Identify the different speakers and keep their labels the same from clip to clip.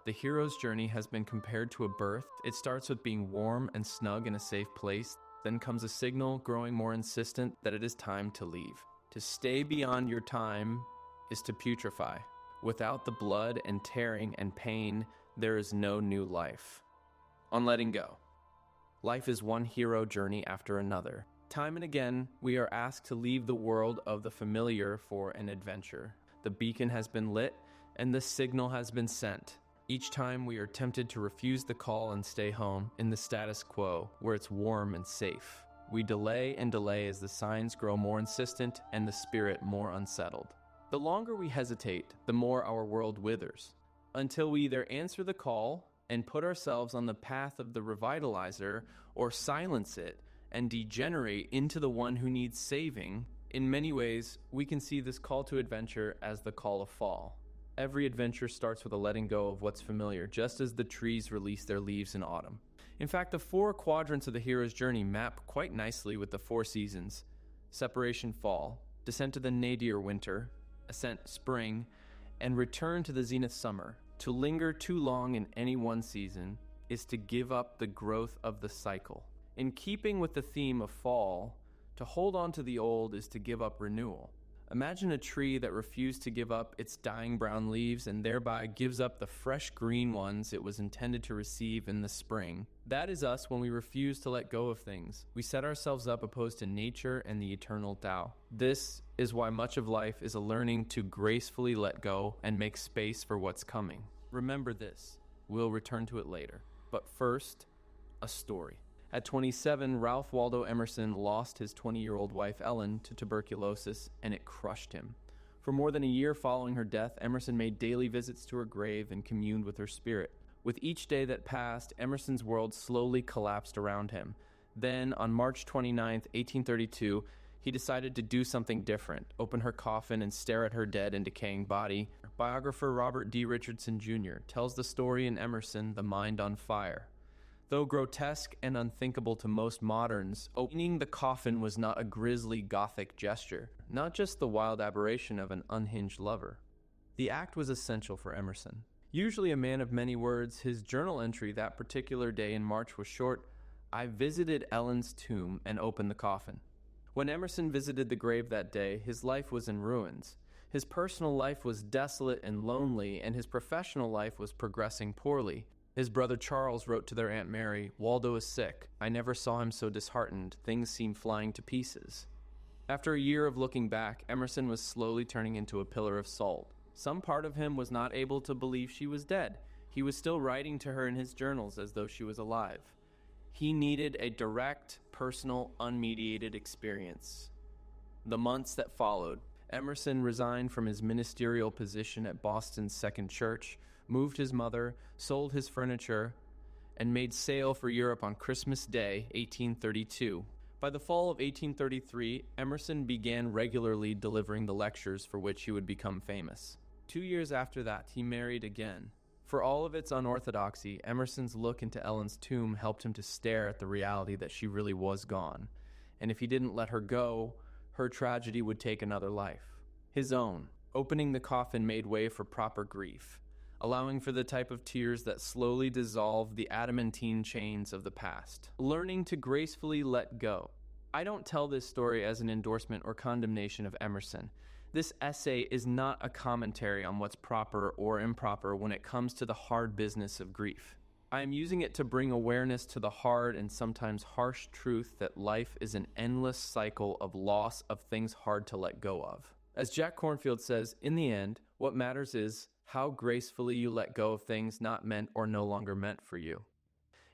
Speaker 1: The hero's journey has been compared to a birth. It starts with being warm and snug in a safe place. Then comes a signal growing more insistent that it is time to leave. To stay beyond your time is to putrefy. Without the blood and tearing and pain, there is no new life. On letting go. Life is one hero journey after another. Time and again, we are asked to leave the world of the familiar for an adventure. The beacon has been lit, and the signal has been sent. Each time we are tempted to refuse the call and stay home in the status quo, where it's warm and safe. We delay and delay as the signs grow more insistent and the spirit more unsettled. The longer we hesitate, the more our world withers, until we either answer the call and put ourselves on the path of the revitalizer, or silence it and degenerate into the one who needs saving. In many ways, we can see this call to adventure as the call of fall. Every adventure starts with a letting go of what's familiar, just as the trees release their leaves in autumn. In fact, the 4 quadrants of the hero's journey map quite nicely with the 4 seasons: separation fall, descent to the nadir winter, ascent spring, and return to the zenith summer. To linger too long in any one season is to give up the growth of the cycle. In keeping with the theme of fall, to hold on to the old is to give up renewal. Imagine a tree that refused to give up its dying brown leaves and thereby gives up the fresh green ones it was intended to receive in the spring. That is us when we refuse to let go of things. We set ourselves up opposed to nature and the eternal Tao. This is why much of life is a learning to gracefully let go and make space for what's coming. Remember this. We'll return to it later. But first, a story. At 27, Ralph Waldo Emerson lost his 20-year-old wife Ellen to tuberculosis, and it crushed him. For more than a year following her death, Emerson made daily visits to her grave and communed with her spirit. With each day that passed, Emerson's world slowly collapsed around him. Then, on March 29, 1832, he decided to do something different, open her coffin and stare at her dead and decaying body. Biographer Robert D. Richardson Jr. tells the story in Emerson, The Mind on Fire. Though grotesque and unthinkable to most moderns, opening the coffin was not a grisly Gothic gesture, not just the wild aberration of an unhinged lover. The act was essential for Emerson. Usually a man of many words, his journal entry that particular day in March was short: "I visited Ellen's tomb and opened the coffin." When Emerson visited the grave that day, his life was in ruins. His personal life was desolate and lonely, and his professional life was progressing poorly. His brother Charles wrote to their Aunt Mary, "Waldo is sick. I never saw him so disheartened. Things seem flying to pieces." After a year of looking back, Emerson was slowly turning into a pillar of salt. Some part of him was not able to believe she was dead. He was still writing to her in his journals as though she was alive. He needed a direct, personal, unmediated experience. The months that followed, Emerson resigned from his ministerial position at Boston's Second Church, moved his mother, sold his furniture, and made sail for Europe on Christmas Day, 1832. By the fall of 1833, Emerson began regularly delivering the lectures for which he would become famous. 2 years after that, he married again. For all of its unorthodoxy, Emerson's look into Ellen's tomb helped him to stare at the reality that she really was gone. And if he didn't let her go, her tragedy would take another life. His own. Opening the coffin made way for proper grief, allowing for the type of tears that slowly dissolve the adamantine chains of the past. Learning to gracefully let go. I don't tell this story as an endorsement or condemnation of Emerson. This essay is not a commentary on what's proper or improper when it comes to the hard business of grief. I am using it to bring awareness to the hard and sometimes harsh truth that life is an endless cycle of loss of things hard to let go of. As Jack Kornfield says, in the end, what matters is how gracefully you let go of things not meant or no longer meant for you.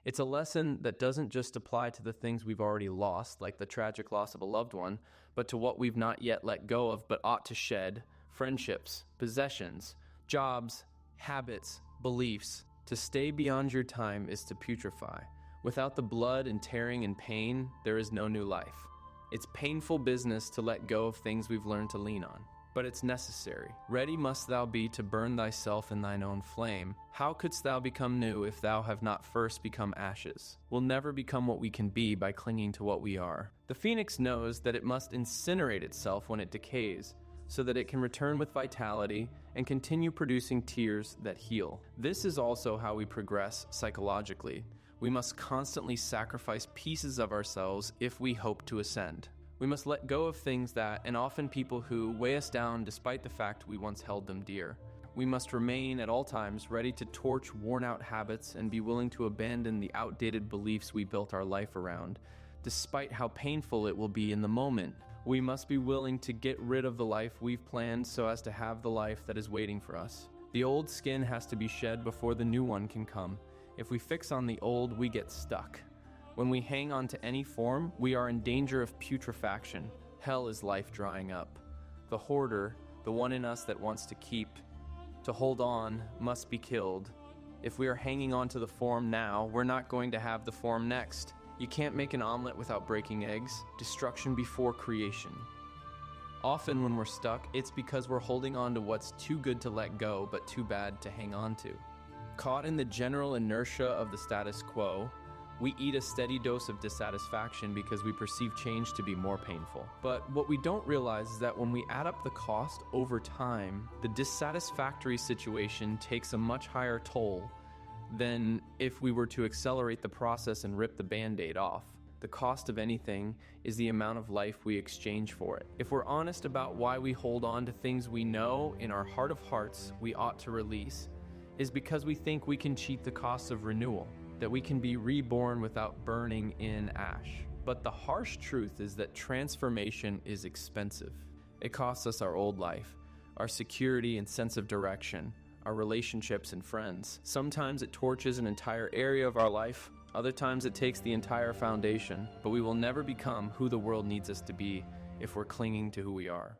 Speaker 1: It's a lesson that doesn't just apply to the things we've already lost, like the tragic loss of a loved one, but to what we've not yet let go of but ought to shed: friendships, possessions, jobs, habits, beliefs. To stay beyond your time is to putrefy. Without the blood and tearing and pain, there is no new life. It's painful business to let go of things we've learned to lean on, but it's necessary. Ready must thou be to burn thyself in thine own flame. How couldst thou become new if thou have not first become ashes? We'll never become what we can be by clinging to what we are. The phoenix knows that it must incinerate itself when it decays, so that it can return with vitality and continue producing tears that heal. This is also how we progress psychologically. We must constantly sacrifice pieces of ourselves if we hope to ascend. We must let go of things that, and often people who, weigh us down despite the fact we once held them dear. We must remain at all times ready to torch worn-out habits and be willing to abandon the outdated beliefs we built our life around, despite how painful it will be in the moment. We must be willing to get rid of the life we've planned so as to have the life that is waiting for us. The old skin has to be shed before the new one can come. If we fix on the old, we get stuck. When we hang on to any form, we are in danger of putrefaction. Hell is life drying up. The hoarder, the one in us that wants to keep, to hold on, must be killed. If we are hanging on to the form now, we're not going to have the form next. You can't make an omelet without breaking eggs. Destruction before creation. Often when we're stuck, it's because we're holding on to what's too good to let go, but too bad to hang on to. Caught in the general inertia of the status quo, we eat a steady dose of dissatisfaction because we perceive change to be more painful. But what we don't realize is that when we add up the cost over time, the dissatisfactory situation takes a much higher toll than if we were to accelerate the process and rip the Band-Aid off. The cost of anything is the amount of life we exchange for it. If we're honest about why we hold on to things we know in our heart of hearts we ought to release, is because we think we can cheat the cost of renewal, that we can be reborn without burning in ash. But the harsh truth is that transformation is expensive. It costs us our old life, our security and sense of direction, our relationships and friends. Sometimes it torches an entire area of our life, other times it takes the entire foundation, but we will never become who the world needs us to be if we're clinging to who we are.